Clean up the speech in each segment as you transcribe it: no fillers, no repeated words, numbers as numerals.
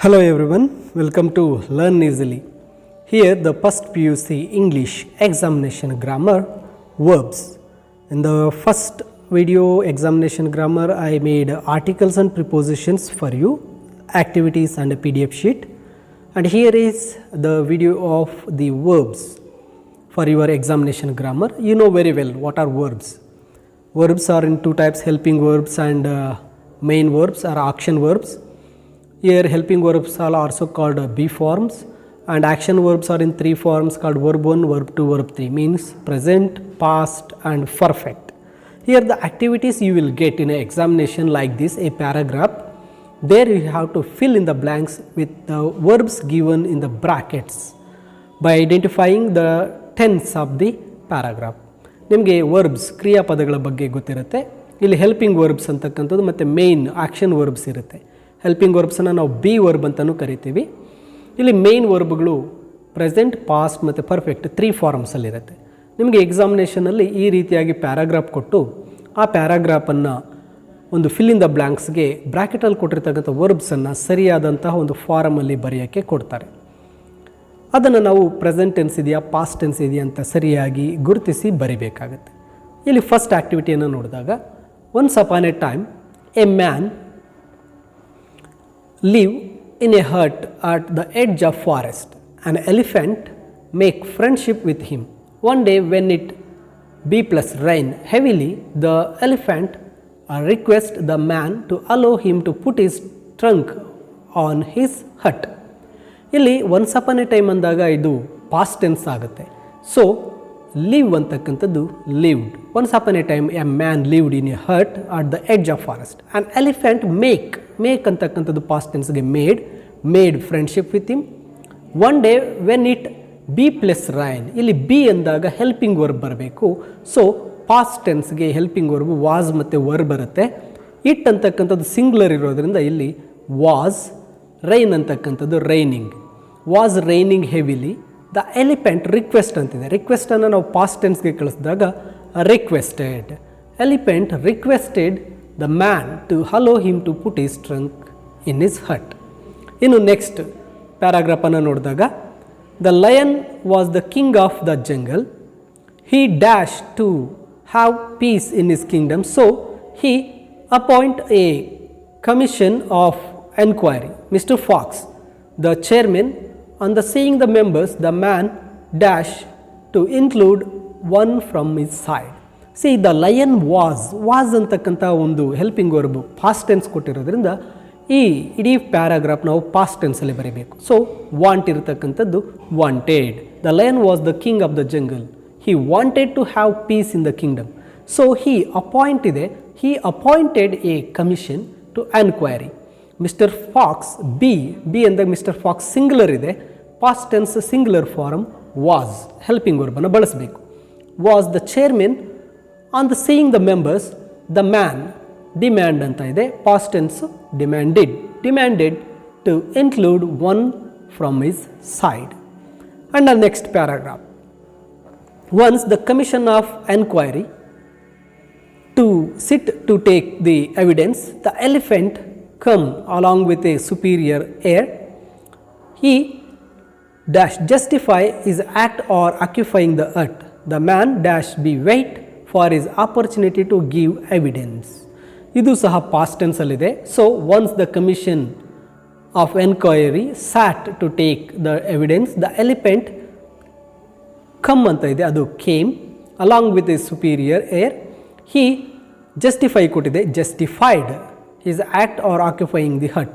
Hello everyone, welcome to Learn Easily. Here the first PUC English examination grammar verbs. In the first video examination grammar I made articles and prepositions for you, activities and a PDF sheet, and here is the video of the verbs for your examination grammar. You know very well what are verbs. Verbs are in two types, helping verbs and main verbs or action verbs. Here helping verbs are also called B forms, and action verbs are in three forms called verb 1, verb 2, verb 3, means present, past and perfect. Here the activities you will get in an examination like this, a paragraph. There you have to fill in the blanks with the verbs given in the brackets by identifying the tense of the paragraph. ನಿಮಗೆ verbs ಕ್ರಿಯಾಪದಗಳ ಬಗ್ಗೆ ಗೊತ್ತಿರುತ್ತೆ. ಇಲ್ಲಿ helping verbs ಅಂತಕ್ಕಂಥದ್ದು ಮತ್ತು main action verbs ಇರುತ್ತೆ. Helping ವರ್ಬ್ಸನ್ನು ನಾವು B verb ಅಂತಲೂ ಕರಿತೀವಿ. ಇಲ್ಲಿ ಮೇನ್ ವರ್ಬ್ಗಳು ಪ್ರೆಸೆಂಟ್, ಪಾಸ್ಟ್ ಮತ್ತು ಪರ್ಫೆಕ್ಟ್ ತ್ರೀ ಫಾರ್ಮ್ಸಲ್ಲಿರುತ್ತೆ. ನಿಮಗೆ ಎಕ್ಸಾಮಿನೇಷನಲ್ಲಿ ಈ ರೀತಿಯಾಗಿ ಪ್ಯಾರಾಗ್ರಾಫ್ ಕೊಟ್ಟು ಆ ಪ್ಯಾರಾಗ್ರಾಫನ್ನು ಒಂದು ಫಿಲ್ ಇನ್ ದ ಬ್ಲ್ಯಾಂಕ್ಸ್ಗೆ ಬ್ರ್ಯಾಕೆಟಲ್ಲಿ ಕೊಟ್ಟಿರ್ತಕ್ಕಂಥ ವರ್ಬ್ಸನ್ನು ಸರಿಯಾದಂತಹ ಒಂದು ಫಾರಮಲ್ಲಿ ಬರೆಯೋಕ್ಕೆ ಕೊಡ್ತಾರೆ. ಅದನ್ನು ನಾವು ಪ್ರೆಸೆಂಟ್ ಟೆನ್ಸ್ ಇದೆಯಾ, ಪಾಸ್ಟ್ ಟೆನ್ಸ್ ಇದೆಯಾ ಅಂತ ಸರಿಯಾಗಿ ಗುರುತಿಸಿ ಬರಿಬೇಕಾಗತ್ತೆ. ಇಲ್ಲಿ ಫಸ್ಟ್ ಆ್ಯಕ್ಟಿವಿಟಿಯನ್ನು ನೋಡಿದಾಗ, once upon a time a man live in a hut at the edge of forest. An elephant make friendship with him. One day when it be plus rain heavily, the elephant request the man to allow him to put his trunk on his hut. ಇಲ್ಲಿ once upon a time ಅಂದಾಗ ಇದು past tense ಆಗುತ್ತೆ. So live ಅಂತಕ್ಕಂಥದ್ದು lived. Once upon a time a man lived in a hut at the edge of forest. And elephant make ಅಂತಕ್ಕಂಥದ್ದು past ಟೆನ್ಸ್ಗೆ made friendship with him. One day when it be plus rain, ಇಲ್ಲಿ be ಅಂದಾಗ helping verb ಬರಬೇಕು. So past ಟೆನ್ಸ್ಗೆ helping verb was ಮತ್ತು verb ಬರುತ್ತೆ. It ಅಂತಕ್ಕಂಥದ್ದು singular ಇರೋದ್ರಿಂದ ಇಲ್ಲಿ ವಾಸ್, ರೈನ್ ಅಂತಕ್ಕಂಥದ್ದು raining. Was raining heavily. The elephant request ಅಂತಿದೆ. ರಿಕ್ವೆಸ್ಟನ್ನು ನಾವು ಪಾಸ್ಟ್ ಟೆನ್ಸ್ಗೆ ಕಳಿಸಿದಾಗ requested. Elephant requested the man to allow him to put his trunk in his hut. ಇನ್ನು ನೆಕ್ಸ್ಟ್ ಪ್ಯಾರಾಗ್ರಾಫನ್ನು ನೋಡಿದಾಗ, the lion was the king of the jungle. He dash to have peace in his kingdom. So he appoint a commission of enquiry. Mr. Fox, the chairman, on the seeing the members, the man dash to include one from his side. See, the lion was ಅಂತಕ್ಕಂಥ ಒಂದು helping verb past tense ಕೊಟ್ಟಿರೋದ್ರಿಂದ ಈ ಇಡೀ paragraph ನಾವು past ಟೆನ್ಸಲ್ಲಿ ಬರೀಬೇಕು. So want ಇರತಕ್ಕಂಥದ್ದು wanted. The lion was the king of the jungle. He wanted to have peace in the kingdom. So he appointed a commission to enquiry. Mister Fox, be ಅಂದಾಗ mister Fox singular ಇದೆ. Past tense singular form was, helping ವರ್ಬನ್ನು ಬಳಸಬೇಕು. Was the chairman. On the seeing the members, the man demand ಅಂತ ಇದೆ. Past tense demanded to include one from his side. And the next paragraph, once the commission of enquiry to sit to take the evidence, the elephant come along with a superior air. He dash justify his act or occupying the earth. The man dash be wait for his opportunity to give evidence. ಇದು ಸಹ past tense ಅಲ್ಲಿದೆ. So once the commission of enquiry sat to take the evidence, the elephant come ಅಂತ ಇದೆ, ಅದು came along with a superior air. He justify ಕೊಟ್ಟಿದೆ, justified his act or occupying the hut.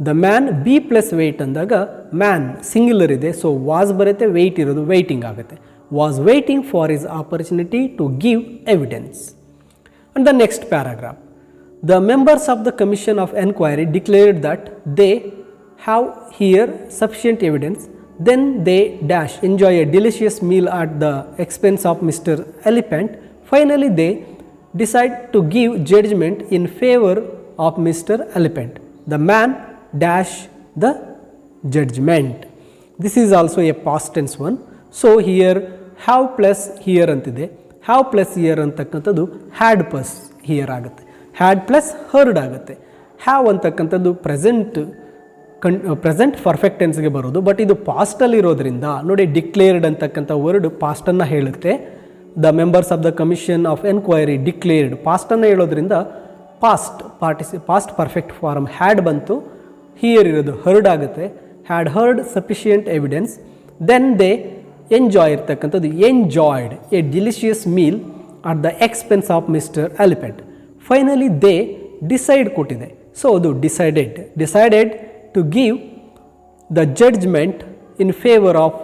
The man be plus wait ಅಂದಾಗ man singular ಇದೆ. So was ಬರುತ್ತೆ, wait ಇರೋದು waiting ಆಗುತ್ತೆ. Was waiting for his opportunity to give evidence. And the next paragraph, the members of the commission of enquiry declared that they have hear sufficient evidence. Then they dash enjoy a delicious meal at the expense of mister Elephant. Finally they decide to give judgement in favour of Mr. Elephant. The man dash the judgment. This is also a past tense one. So here have plus here ಅಂತಿದೆ. have plus here ಅಂತಕ್ಕಂಥದ್ದು had plus here ಆಗುತ್ತೆ. had plus heard ಆಗುತ್ತೆ. have ಅಂತಕ್ಕಂಥದ್ದು present present perfect ಟೆನ್ಸ್ಗೆ ಬರೋದು. But ಇದು ಪಾಸ್ಟಲ್ಲಿ ಇರೋದ್ರಿಂದ ನೋಡಿ, declared ಅಂತಕ್ಕಂಥ ವರ್ಡ್ ಪಾಸ್ಟನ್ನು ಹೇಳುತ್ತೆ. The members of the commission of enquiry declared ಪಾಸ್ಟನ್ನು ಹೇಳೋದ್ರಿಂದ ಪಾಸ್ಟ್ ಪರ್ಫೆಕ್ಟ್ ಫಾರ್ಮ್ ಹ್ಯಾಡ್ ಬಂತು. ಹಿಯರ್ ಇರೋದು ಹರ್ಡ್ ಆಗುತ್ತೆ. Had heard sufficient evidence. Then they enjoy ಇರ್ತಕ್ಕಂಥದ್ದು enjoyed a delicious meal at the expense of mister Elephant. Finally they decide ಕೊಟ್ಟಿದೆ. So ಅದು decided to give the judgment in favour of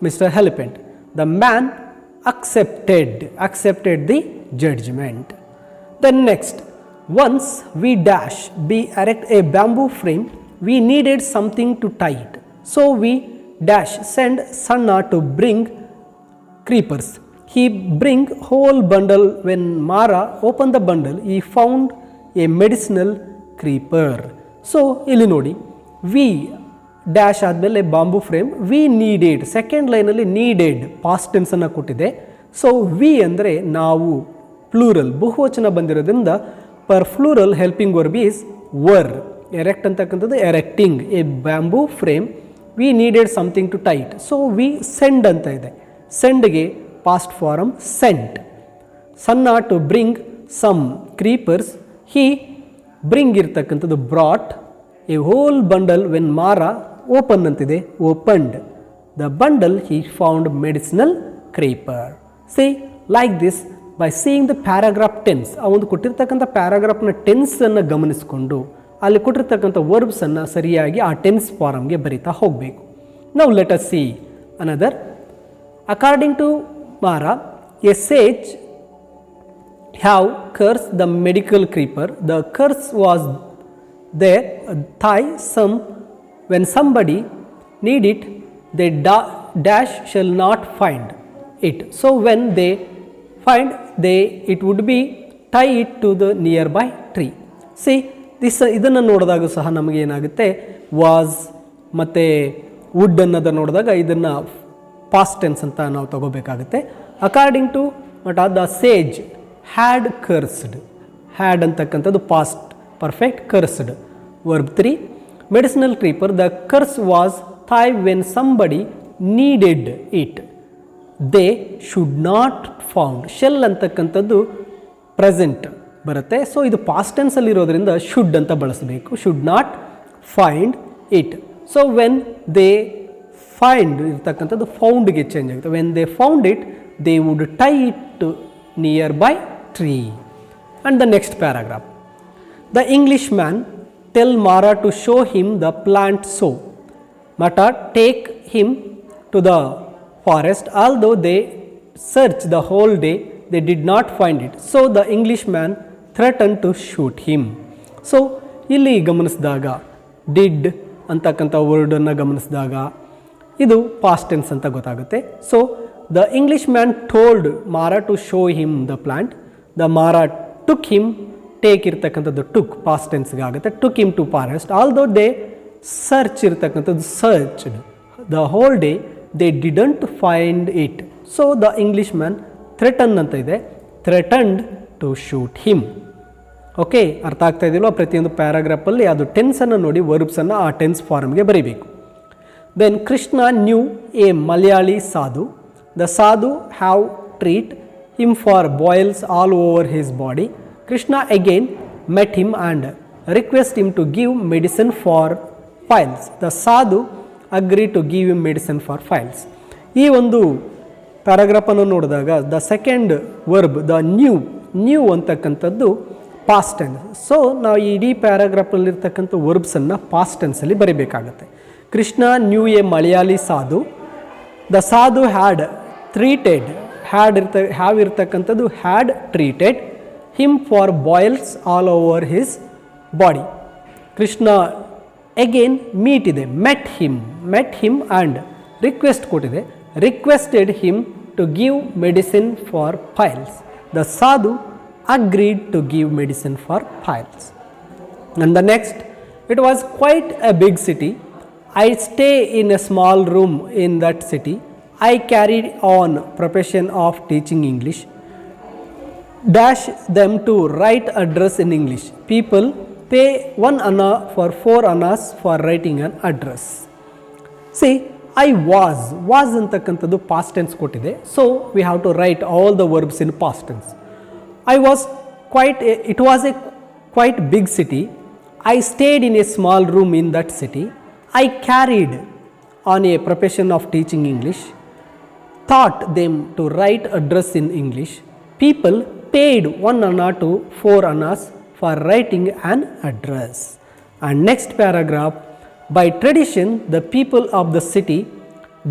mister Elephant. The man accepted the judgment. Then next, once we erect a bamboo frame, we needed something to tie it. So we send Sanna to bring creepers. He bring whole bundle. When Mara opened the bundle, he found a medicinal creeper. So ಇಲ್ಲಿ ನೋಡಿ, we dash ಆದಮೇಲೆ bamboo frame, we needed second ಲೈನಲ್ಲಿ needed past ಟೆನ್ಸನ್ನು ಕೊಟ್ಟಿದೆ. So we ಅಂದರೆ ನಾವು, plural ಬಹುವಚನ ಬಂದಿರೋದ್ರಿಂದ per plural helping verb is were. Erect ಅಂತಕ್ಕಂಥದ್ದು erecting a bamboo frame. We needed something to tight. So we send ಅಂತ ಇದೆ. ಸೆಂಡ್ಗೆ ಪಾಸ್ಟ್ ಫಾರಮ್ ಸೆಂಟ್. ಸನ್ನ to bring some creepers. He bring ಇರ್ತಕ್ಕಂಥದ್ದು brought. A whole bundle when Mara open ಅಂತಿದೆ, opened the bundle. He found medicinal creeper. C like this by seeing the paragraph tense. ಆ ಒಂದು ಕೊಟ್ಟಿರ್ತಕ್ಕಂಥ ಪ್ಯಾರಾಗ್ರಾಫ್ನ tension ಗಮನಿಸಿಕೊಂಡು ಅಲ್ಲಿ ಕೊಟ್ಟಿರ್ತಕ್ಕಂಥ ವರ್ಬ್ಸನ್ನು ಸರಿಯಾಗಿ ಆ ಟೆನ್ಸ್ ಫಾರಮ್ಗೆ ಬರಿತಾ ಹೋಗಬೇಕು. Now let us see another. According to Mara, a sage have curse the medical creeper. The curse was there thigh some when somebody need it, they dash shall not find it. So when they find, it would be tie it to the nearby tree. See this, ಇದನ್ನು ನೋಡಿದಾಗ ಸಹ ನಮಗೆ ಏನಾಗುತ್ತೆ, was ಮತ್ತು wood ಅನ್ನೋದನ್ನು ನೋಡಿದಾಗ ಇದನ್ನು past tense ಅಂತ ನಾವು ತಗೋಬೇಕಾಗುತ್ತೆ. According to the sage had cursed. Had ಅಂತಕ್ಕಂಥದ್ದು past perfect, cursed. Verb 3, medicinal creeper. The curse was thigh when somebody needed it. They should not found. Shall ಅಂತಕ್ಕಂಥದ್ದು ಪ್ರೆಸೆಂಟ್ ಬರುತ್ತೆ. ಸೊ ಇದು ಪಾಸ್ಟ್ ಟೆನ್ಸಲ್ಲಿ ಇರೋದ್ರಿಂದ should ಅಂತ ಬಳಸಬೇಕು. Should not find it. So when they find ಇರ್ತಕ್ಕಂಥದ್ದು ಫೌಂಡ್ಗೆ change ಆಗುತ್ತೆ. When they found it, they would tie it near by tree. And the next paragraph. The Englishman tell Mara to show him the plant so. Mata take him to the forest. Although they searched the whole day, they did not find it. So the Englishman threatened to shoot him. So ಇಲ್ಲಿ ಗಮನಿಸಿದಾಗ did ಅಂತಕ್ಕಂಥ ವರ್ಡನ್ನು ಗಮನಿಸಿದಾಗ ಇದು past tense ಅಂತ ಗೊತ್ತಾಗುತ್ತೆ. So the English man told Mara to show him the plant. The Mara took him. Take ಇರ್ತಕ್ಕಂಥದ್ದು took past ಟೆನ್ಸ್ಗೆ ಆಗುತ್ತೆ. Took him to forest. Although they search ಇರ್ತಕ್ಕಂಥದ್ದು searched the whole day, they didn't find it. So the English man threaten ಅಂತ ಇದೆ, threatened to shoot him. Okay, ಅರ್ಥ ಆಗ್ತಾ ಇದೆಯಲ್ವ? ಪ್ರತಿಯೊಂದು ಪ್ಯಾರಾಗ್ರಾಫಲ್ಲಿ ಅದು ಟೆನ್ಸನ್ನು ನೋಡಿ ವರ್ಬ್ಸನ್ನು ಆ ಟೆನ್ಸ್ ಫಾರ್ಮ್ಗೆ ಬರೀಬೇಕು. Then Krishna knew a Malayali sadhu. The sadhu have treat him for boils all over his body. Krishna again met him and requested him to give medicine for piles. The sadhu agreed to give him medicine for piles. ಈ ಒಂದು ಪ್ಯಾರಾಗ್ರಾಫನ್ನು ನೋಡಿದಾಗ the second verb the knew ಅಂತಕ್ಕಂಥದ್ದು past tense. So ನಾವು ಇಡೀ ಪ್ಯಾರಾಗ್ರಾಫಲ್ಲಿರ್ತಕ್ಕಂಥ ವರ್ಬ್ಸನ್ನು past ಟೆನ್ಸಲ್ಲಿ ಬರೀಬೇಕಾಗತ್ತೆ. Krishna knew a Malayali sadhu. The sadhu had treated. Have ಇರ್ತಕ್ಕಂಥದ್ದು had treated him for boils all over his body. Krishna again meet ಇದೆ, met him and request ಕೊಟ್ಟಿದೆ, requested him to give medicine for piles. The sadhu agreed to give medicine for piles. And the next, it was quite a big city. I stay in a small room in that city. I carried on profession of teaching English. Dash them to write address in English. People pay 1 anna for 4 annas for writing an address. See, I was ಅಂತಕ್ಕಂಥದ್ದು past tense ಕೊಟ್ಟಿದೆ. So we have to write all the verbs in past tense. It was a quite big city. I stayed in a small room in that city. I carried on a profession of teaching English. Taught them to write address in English. People paid 1 anna to 4 annas for writing an address. And next paragraph, by tradition the people of the city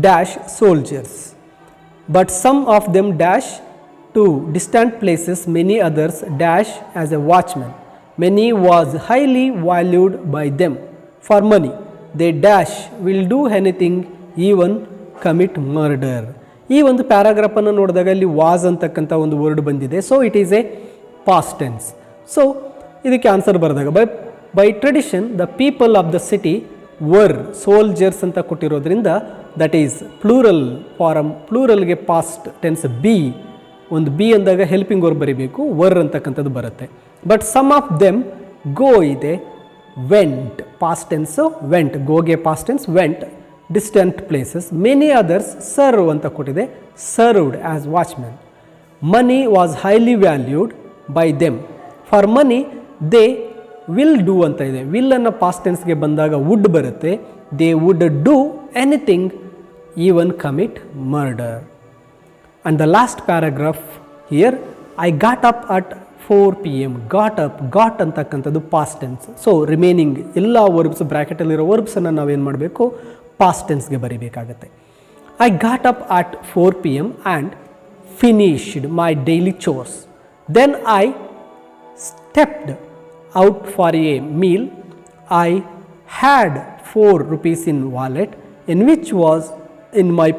dash soldiers, but some of them dash to distant places, many others dash as a watchman. Many was highly valued by them for money. They dash will do anything, even commit murder. ಈ ಒಂದು ಪ್ಯಾರಾಗ್ರಾಫನ್ನು ನೋಡಿದಾಗ ಇಲ್ಲಿ was ಅಂತಕ್ಕಂಥ ಒಂದು word ಬಂದಿದೆ. So it is a past tense. So ಇದಕ್ಕೆ answer ಬರೆದಾಗ by tradition the people of the city were soldiers ಅಂತ ಕೊಟ್ಟಿರೋದ್ರಿಂದ ದಟ್ ಈಸ್ ಪ್ಲೂರಲ್ ಫಾರಮ್. ಪ್ಲೂರಲ್ಗೆ ಪಾಸ್ಟ್ ಟೆನ್ಸ್ ಬಿ, ಒಂದು ಬಿ ಅಂದಾಗ ಹೆಲ್ಪಿಂಗ್ ವರ್ಬ್ ಬರೀಬೇಕು, ವರ್ ಅಂತಕ್ಕಂಥದ್ದು ಬರುತ್ತೆ. But some of them go ಇದೆ, ವೆಂಟ್ ಪಾಸ್ಟ್ ಟೆನ್ಸು ವೆಂಟ್, ಗೋಗೆ past tense went distant places. Many others serve ಅಂತ ಕೊಟ್ಟಿದೆ, served as watchmen. Money was highly valued by them. For money they will do ಅಂತ ಇದೆ. will ಅನ್ನ past tenseಗೆ ಬಂದಾಗ would ಬರುತ್ತೆ. They would do anything, even commit murder. And the last paragraph here, I got up at 4 p.m. got up, got ಅಂತಕ್ಕಂಥದ್ದು past tense. So remaining ಎಲ್ಲ verbs ಬ್ರ್ಯಾಕೆಟಲ್ಲಿರೋ ವರ್ಬ್ಸನ್ನು ನಾವೇನು ಮಾಡಬೇಕು, ಪಾಸ್ಟ್ ಟೆನ್ಸ್ಗೆ ಬರೀಬೇಕಾಗತ್ತೆ. I got up at 4 p.m. And finished my daily chores. Then I stepped out for a meal. I had 4 rupees in wallet, in which was in my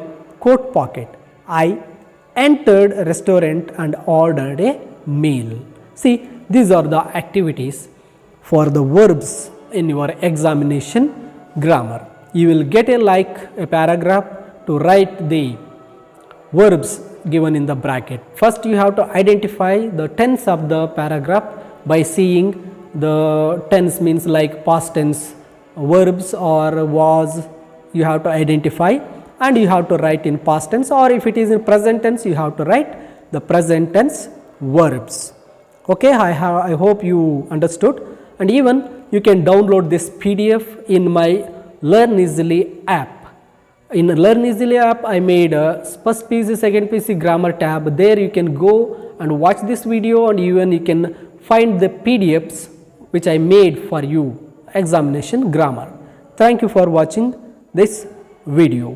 coat pocket. I entered a restaurant and ordered a meal. See, these are the activities for the verbs in your examination grammar. You will get a paragraph to write the verbs given in the bracket. First you have to identify the tense of the paragraph by seeing the tense means like past tense verbs or was, you have to identify, and you have to write in past tense, or if it is in present tense you have to write the present tense verbs. Okay, I hope you understood, and even you can download this PDF in my Learn Easily app. In Learn Easily app I made a first PC, second PC grammar tab. There you can go and watch this video, and even you can find the PDFs which I made for you examination grammar. Thank you for watching this video.